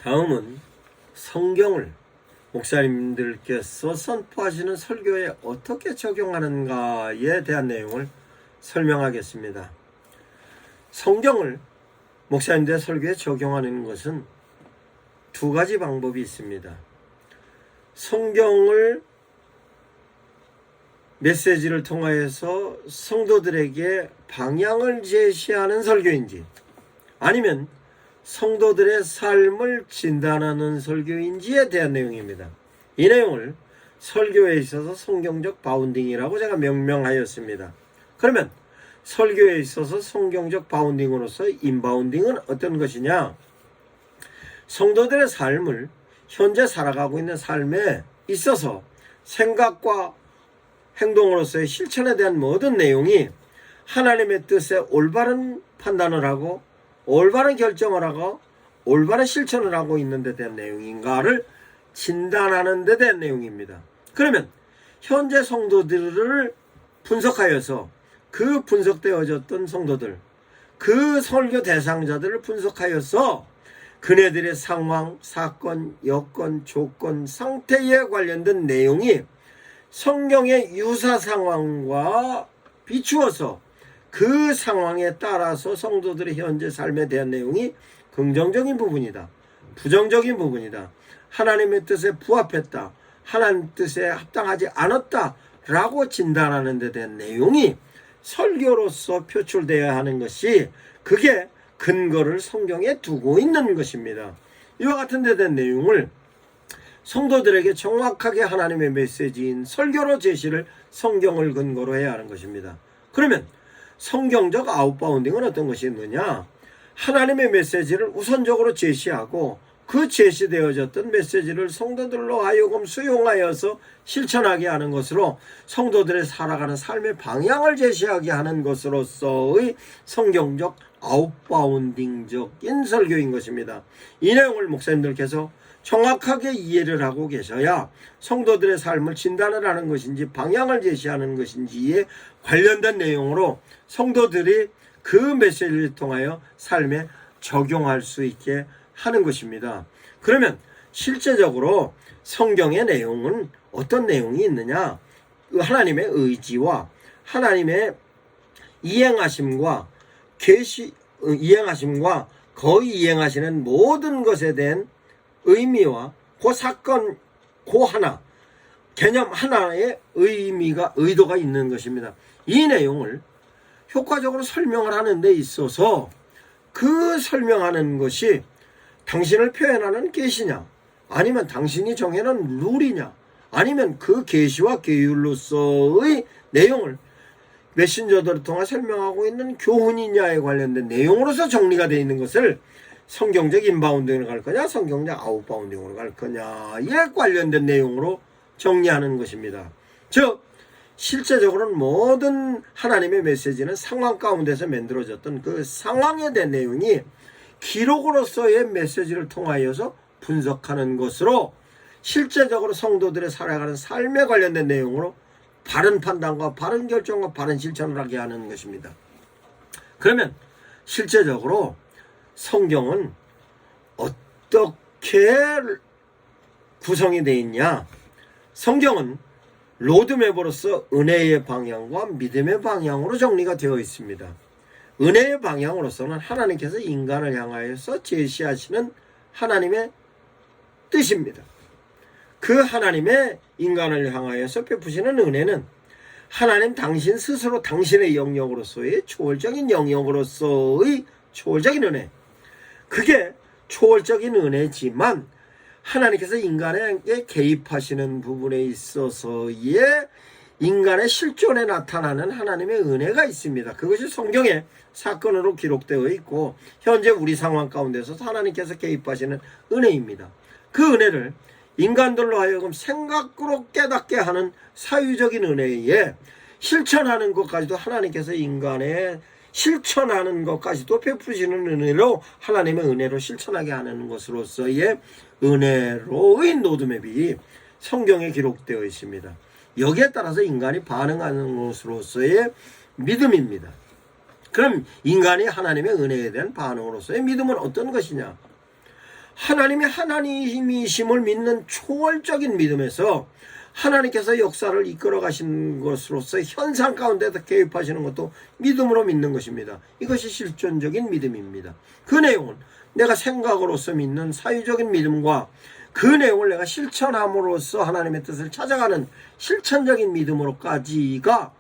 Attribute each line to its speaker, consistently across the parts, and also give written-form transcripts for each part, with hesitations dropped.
Speaker 1: 다음은 성경을 목사님들께서 선포하시는 설교에 어떻게 적용하는가에 대한 내용을 설명하겠습니다. 성경을 목사님들의 설교에 적용하는 것은 두 가지 방법이 있습니다. 성경을 메시지를 통하여서 성도들에게 방향을 제시하는 설교인지, 아니면 성도들의 삶을 진단하는 설교인지에 대한 내용입니다. 이 내용을 설교에 있어서 성경적 바운딩이라고 제가 명명하였습니다. 그러면 설교에 있어서 성경적 바운딩으로서 인바운딩은 어떤 것이냐? 성도들의 삶을, 현재 살아가고 있는 삶에 있어서 생각과 행동으로서의 실천에 대한 모든 내용이 하나님의 뜻에 올바른 판단을 하고 올바른 결정을 하고 올바른 실천을 하고 있는 데 대한 내용인가를 진단하는 데 대한 내용입니다. 그러면 현재 성도들을 분석하여서 그 분석되어졌던 성도들, 그 설교 대상자들을 분석하여서 그네들의 상황, 사건, 여건, 조건, 상태에 관련된 내용이 성경의 유사 상황과 비추어서 그 상황에 따라서 성도들의 현재 삶에 대한 내용이 긍정적인 부분이다, 부정적인 부분이다, 하나님의 뜻에 부합했다, 하나님 뜻에 합당하지 않았다 라고 진단하는 데 대한 내용이 설교로서 표출되어야 하는 것이, 그게 근거를 성경에 두고 있는 것입니다. 이와 같은 데 대한 내용을 성도들에게 정확하게 하나님의 메시지인 설교로 제시를 성경을 근거로 해야 하는 것입니다. 그러면 성경적 아웃바운딩은 어떤 것이 있느냐? 하나님의 메시지를 우선적으로 제시하고 그 제시되어졌던 메시지를 성도들로 하여금 수용하여서 실천하게 하는 것으로 성도들의 살아가는 삶의 방향을 제시하게 하는 것으로서의 성경적 아웃바운딩적인 설교인 것입니다. 이 내용을 목사님들께서 정확하게 이해를 하고 계셔야 성도들의 삶을 진단을 하는 것인지 방향을 제시하는 것인지에 관련된 내용으로 성도들이 그 메시지를 통하여 삶에 적용할 수 있게 하는 것입니다. 그러면 실제적으로 성경의 내용은 어떤 내용이 있느냐? 하나님의 의지와 하나님의 이행하심과 이행하심과 거의 이행하시는 모든 것에 대한 의미와 그 사건 그 하나, 개념 하나의 의도가 있는 것입니다. 이 내용을 효과적으로 설명을 하는 데 있어서 그 설명하는 것이 당신을 표현하는 계시냐, 아니면 당신이 정해놓은 룰이냐, 아니면 그 계시와 계율로서의 내용을 메신저들을 통해 설명하고 있는 교훈이냐에 관련된 내용으로서 정리가 되어 있는 것을 성경적 인바운딩으로 갈 거냐, 성경적 아웃바운딩으로 갈 거냐에 관련된 내용으로 정리하는 것입니다. 즉 실제적으로는 모든 하나님의 메시지는 상황 가운데서 만들어졌던 그 상황에 대한 내용이 기록으로서의 메시지를 통하여서 분석하는 것으로 실제적으로 성도들의 살아가는 삶에 관련된 내용으로 바른 판단과 바른 결정과 바른 실천을 하게 하는 것입니다. 그러면 실제적으로 성경은 어떻게 구성이 되어 있냐? 성경은 로드맵으로서 은혜의 방향과 믿음의 방향으로 정리가 되어 있습니다. 은혜의 방향으로서는 하나님께서 인간을 향하여서 제시하시는 하나님의 뜻입니다. 그 하나님의 인간을 향하여서 베푸시는 은혜는 하나님 당신 스스로 당신의 영역으로서의 초월적인 영역으로서의 초월적인 은혜, 그게 초월적인 은혜지만 하나님께서 인간에게 개입하시는 부분에 있어서의 인간의 실존에 나타나는 하나님의 은혜가 있습니다. 그것이 성경에 사건으로 기록되어 있고 현재 우리 상황 가운데서 하나님께서 개입하시는 은혜입니다. 그 은혜를 인간들로 하여금 생각으로 깨닫게 하는 사유적인 은혜에 실천하는 것까지도 하나님께서 인간의 실천하는 것까지도 베푸시는 은혜로 하나님의 은혜로 실천하게 하는 것으로서의 은혜로의 로드맵이 성경에 기록되어 있습니다. 여기에 따라서 인간이 반응하는 것으로서의 믿음입니다. 그럼 인간이 하나님의 은혜에 대한 반응으로서의 믿음은 어떤 것이냐? 하나님이 하나님이심을 믿는 초월적인 믿음에서 하나님께서 역사를 이끌어 가신 것으로서 현상 가운데서 개입하시는 것도 믿음으로 믿는 것입니다. 이것이 실존적인 믿음입니다. 그 내용은 내가 생각으로서 믿는 사유적인 믿음과 그 내용을 내가 실천함으로써 하나님의 뜻을 찾아가는 실천적인 믿음으로까지가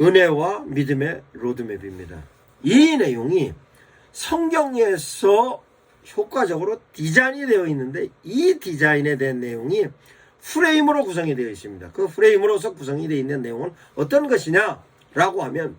Speaker 1: 은혜와 믿음의 로드맵입니다. 이 내용이 성경에서 효과적으로 디자인이 되어 있는데 이 디자인에 대한 내용이 프레임으로 구성이 되어 있습니다. 그 프레임으로서 구성이 되어 있는 내용은 어떤 것이냐라고 하면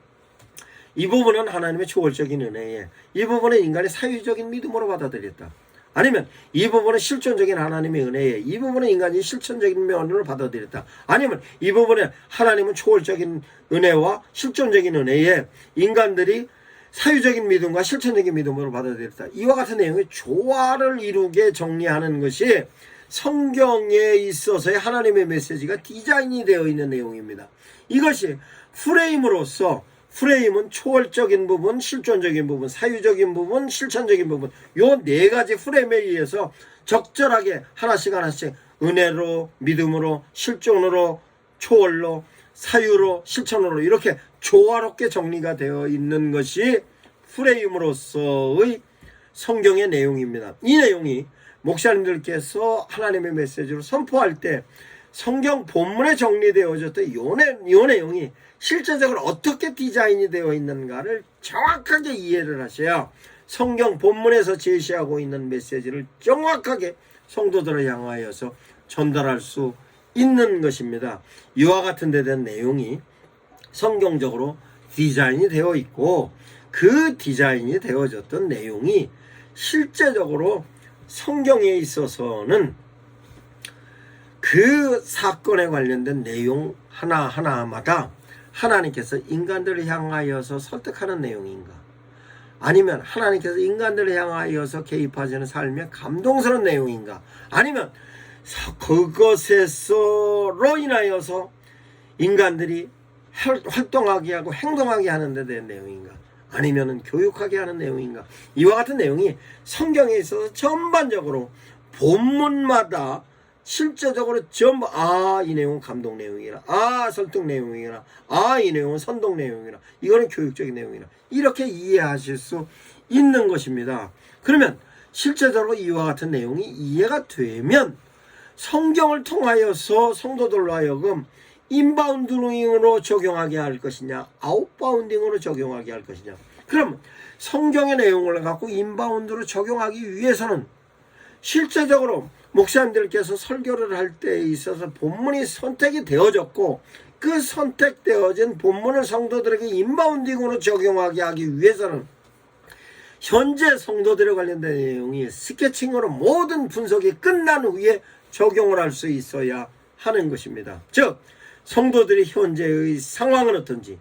Speaker 1: 이 부분은 하나님의 초월적인 은혜에, 이 부분은 인간의 사유적인 믿음으로 받아들였다. 아니면 이 부분은 실존적인 하나님의 은혜에, 이 부분은 인간이 실천적인 면으로 받아들였다. 아니면 이 부분에 하나님은 초월적인 은혜와 실존적인 은혜에 인간들이 사유적인 믿음과 실천적인 믿음으로 받아들였다. 이와 같은 내용의 조화를 이루게 정리하는 것이 성경에 있어서의 하나님의 메시지가 디자인이 되어 있는 내용입니다. 이것이 프레임으로서, 프레임은 초월적인 부분, 실존적인 부분, 사유적인 부분, 실천적인 부분, 요 네 가지 프레임에 의해서 적절하게 하나씩 은혜로, 믿음으로, 실존으로, 초월로, 사유로, 실천으로 이렇게 조화롭게 정리가 되어 있는 것이 프레임으로서의 성경의 내용입니다. 이 내용이 목사님들께서 하나님의 메시지로 선포할 때 성경 본문에 정리되어졌던 요 내용이 실제적으로 어떻게 디자인이 되어 있는가를 정확하게 이해를 하셔야 성경 본문에서 제시하고 있는 메시지를 정확하게 성도들을 향하여서 전달할 수 있는 것입니다. 이와 같은 데 대한 내용이 성경적으로 디자인이 되어 있고 그 디자인이 되어졌던 내용이 실제적으로 성경에 있어서는 그 사건에 관련된 내용 하나하나마다 하나님께서 인간들을 향하여서 설득하는 내용인가, 아니면 하나님께서 인간들을 향하여서 개입하시는 삶의 감동스러운 내용인가, 아니면 그것에서로 인하여서 인간들이 활동하게 하고 행동하게 하는 데 대한 내용인가, 아니면은 교육하게 하는 내용인가. 이와 같은 내용이 성경에 있어서 전반적으로 본문마다 실제적으로 전부 이 내용은 감동 내용이라, 설득 내용이라, 이 내용은 선동 내용이라, 이거는 교육적인 내용이라, 이렇게 이해하실 수 있는 것입니다. 그러면 실제적으로 이와 같은 내용이 이해가 되면 성경을 통하여서 성도들로 하여금 인바운딩으로 적용하게 할 것이냐, 아웃바운딩으로 적용하게 할 것이냐. 그럼 성경의 내용을 갖고 인바운드로 적용하기 위해서는 실제적으로 목사님들께서 설교를 할 때에 있어서 본문이 선택이 되어졌고 그 선택되어진 본문을 성도들에게 인바운딩으로 적용하게 하기 위해서는 현재 성도들에 관련된 내용이 스케칭으로 모든 분석이 끝난 후에 적용을 할 수 있어야 하는 것입니다. 즉 성도들이 현재의 상황은 어떤지,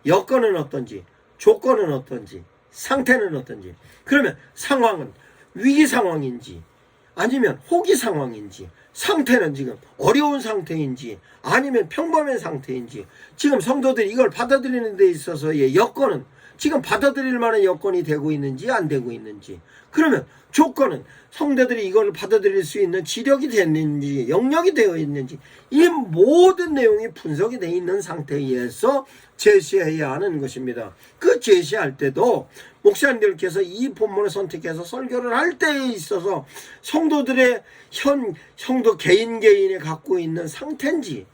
Speaker 1: 여건은 어떤지, 조건은 어떤지, 상태는 어떤지, 그러면 상황은 위기 상황인지 아니면 호기 상황인지, 상태는 지금 어려운 상태인지 아니면 평범한 상태인지, 지금 성도들이 이걸 받아들이는 데 있어서의 여건은 지금 받아들일 만한 여건이 되고 있는지 안 되고 있는지, 그러면 조건은 성도들이 이걸 받아들일 수 있는 지력이 됐는지 영역이 되어 있는지, 이 모든 내용이 분석이 되어 있는 상태에서 제시해야 하는 것입니다. 그 제시할 때도 목사님들께서 이 본문을 선택해서 설교를 할 때에 있어서 성도들의 성도 개인이 갖고 있는 상태인지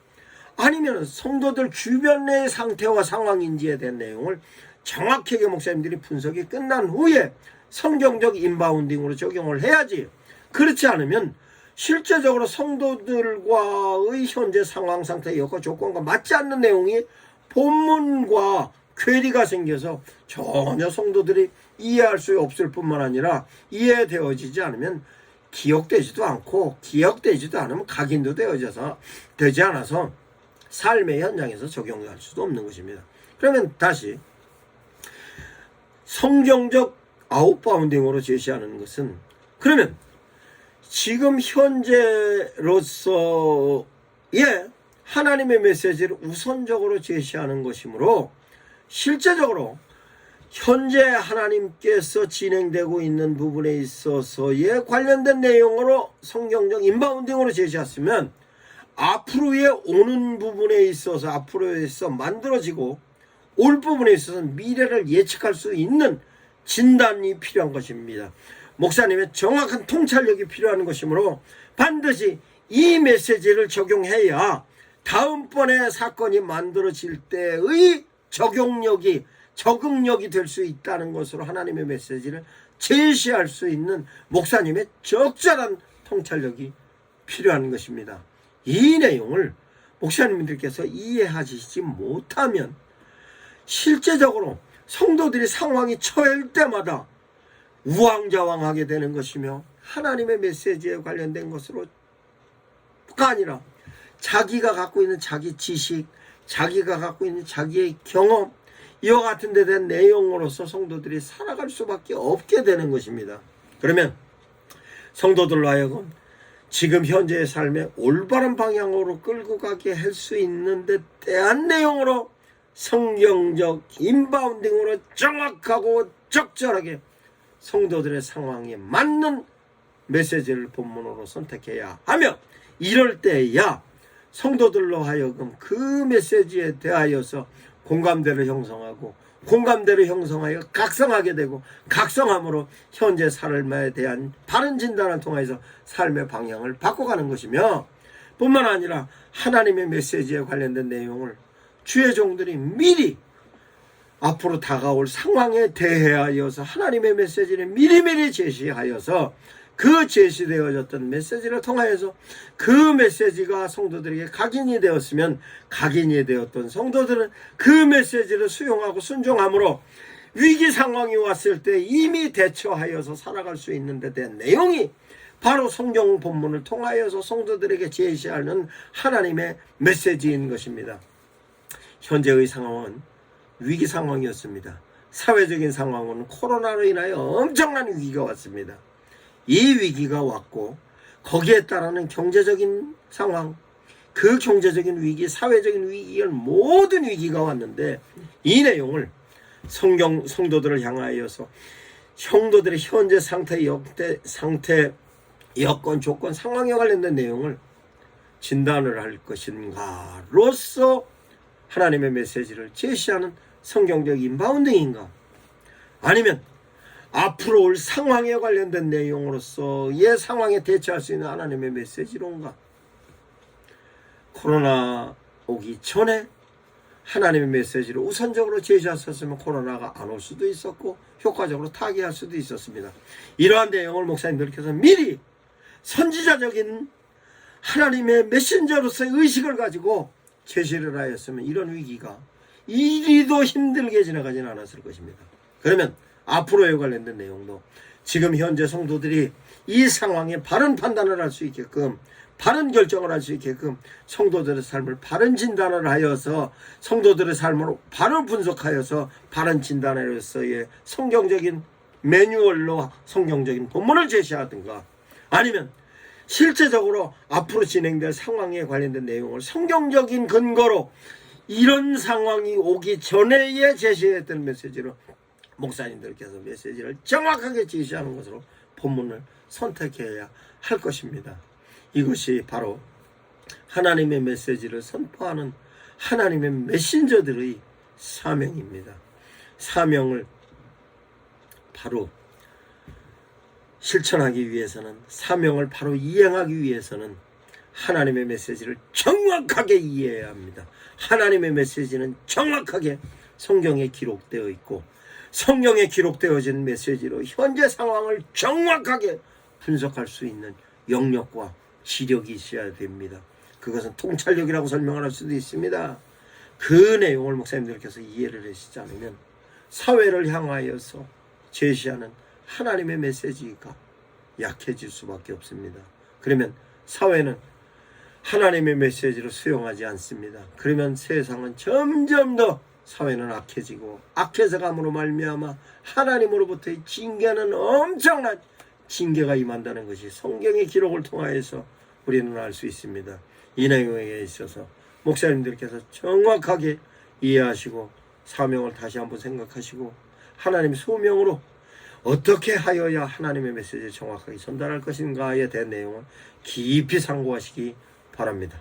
Speaker 1: 아니면 성도들 주변의 상태와 상황인지에 대한 내용을 정확하게 목사님들이 분석이 끝난 후에 성경적 인바운딩으로 적용을 해야지. 그렇지 않으면 실제적으로 성도들과의 현재 상황, 상태, 여건, 조건과 맞지 않는 내용이 본문과 괴리가 생겨서 전혀 성도들이 이해할 수 없을 뿐만 아니라 이해되어지지 않으면 기억되지도 않고, 기억되지도 않으면 각인도 되지 않아서 삶의 현장에서 적용할 수도 없는 것입니다. 그러면 다시 성경적 아웃바운딩으로 제시하는 것은, 그러면 지금 현재로서의 하나님의 메시지를 우선적으로 제시하는 것이므로 실제적으로 현재 하나님께서 진행되고 있는 부분에 있어서에 관련된 내용으로 성경적 인바운딩으로 제시했으면 앞으로의 오는 부분에 있어서 앞으로에서 만들어지고 올 부분에 있어서 미래를 예측할 수 있는 진단이 필요한 것입니다. 목사님의 정확한 통찰력이 필요한 것이므로 반드시 이 메시지를 적용해야 다음번에 사건이 만들어질 때의 적응력이 될 수 있다는 것으로 하나님의 메시지를 제시할 수 있는 목사님의 적절한 통찰력이 필요한 것입니다. 이 내용을 목사님들께서 이해하시지 못하면 실제적으로 성도들이 상황이 처할 때마다 우왕좌왕하게 되는 것이며 하나님의 메시지에 관련된 것으로가 아니라 자기가 갖고 있는 자기 지식, 자기가 갖고 있는 자기의 경험, 이와 같은 데 대한 내용으로서 성도들이 살아갈 수밖에 없게 되는 것입니다. 그러면 성도들로 하여금 지금 현재의 삶에 올바른 방향으로 끌고 가게 할 수 있는 데 대한 내용으로 성경적 인바운딩으로 정확하고 적절하게 성도들의 상황에 맞는 메시지를 본문으로 선택해야 하며, 이럴 때야 성도들로 하여금 그 메시지에 대하여서 공감대를 형성하고 공감대를 형성하여 각성하게 되고 각성함으로 현재 삶에 대한 바른 진단을 통해서 삶의 방향을 바꿔가는 것이며, 뿐만 아니라 하나님의 메시지에 관련된 내용을 주의 종들이 미리 앞으로 다가올 상황에 대하여서 하나님의 메시지를 미리미리 제시하여서 그 제시되어졌던 메시지를 통하여서 그 메시지가 성도들에게 각인이 되었으면 각인이 되었던 성도들은 그 메시지를 수용하고 순종함으로 위기 상황이 왔을 때 이미 대처하여서 살아갈 수 있는 데 대한 내용이 바로 성경 본문을 통하여서 성도들에게 제시하는 하나님의 메시지인 것입니다. 현재의 상황은 위기 상황이었습니다. 사회적인 상황은 코로나로 인하여 엄청난 위기가 왔습니다. 이 위기가 왔고 거기에 따르는 경제적인 상황, 그 경제적인 위기, 사회적인 위기, 모든 위기가 왔는데 이 내용을 성도들을 향하여서 성도들의 현재 상태, 여건, 조건, 상황에 관련된 내용을 진단을 할 것인가로서 하나님의 메시지를 제시하는 성경적 인바운딩인가, 아니면 앞으로 올 상황에 관련된 내용으로서의 상황에 대처할 수 있는 하나님의 메시지론가. 코로나 오기 전에 하나님의 메시지를 우선적으로 제시하셨으면 코로나가 안 올 수도 있었고 효과적으로 타개할 수도 있었습니다. 이러한 내용을 목사님들께서 미리 선지자적인 하나님의 메신저로서의 의식을 가지고 제시를 하였으면 이런 위기가 이리도 힘들게 지나가지는 않았을 것입니다. 그러면 앞으로에 관련된 내용도 지금 현재 성도들이 이 상황에 바른 판단을 할 수 있게끔, 바른 결정을 할 수 있게끔 성도들의 삶을 바른 진단을 하여서 성도들의 삶을 바로 분석하여서 바른 진단으로서의 성경적인 매뉴얼로 성경적인 본문을 제시하든가, 아니면 실제적으로 앞으로 진행될 상황에 관련된 내용을 성경적인 근거로 이런 상황이 오기 전에 제시했던 메시지로 목사님들께서 메시지를 정확하게 제시하는 것으로 본문을 선택해야 할 것입니다. 이것이 바로 하나님의 메시지를 선포하는 하나님의 메신저들의 사명입니다. 사명을 바로 실천하기 위해서는, 사명을 바로 이행하기 위해서는 하나님의 메시지를 정확하게 이해해야 합니다. 하나님의 메시지는 정확하게 성경에 기록되어 있고 성경에 기록되어진 메시지로 현재 상황을 정확하게 분석할 수 있는 영역과 지력이 있어야 됩니다. 그것은 통찰력이라고 설명을 할 수도 있습니다. 그 내용을 목사님들께서 이해를 하시지 않으면 사회를 향하여서 제시하는 하나님의 메시지가 약해질 수밖에 없습니다. 그러면 사회는 하나님의 메시지를 수용하지 않습니다. 그러면 세상은 점점 더 사회는 악해지고, 악해서 감으로 말미암아 하나님으로부터의 징계는 엄청난 징계가 임한다는 것이 성경의 기록을 통하여서 우리는 알 수 있습니다. 이 내용에 있어서 목사님들께서 정확하게 이해하시고 사명을 다시 한번 생각하시고 하나님의 소명으로 어떻게 하여야 하나님의 메시지를 정확하게 전달할 것인가에 대한 내용을 깊이 상고하시기 바랍니다.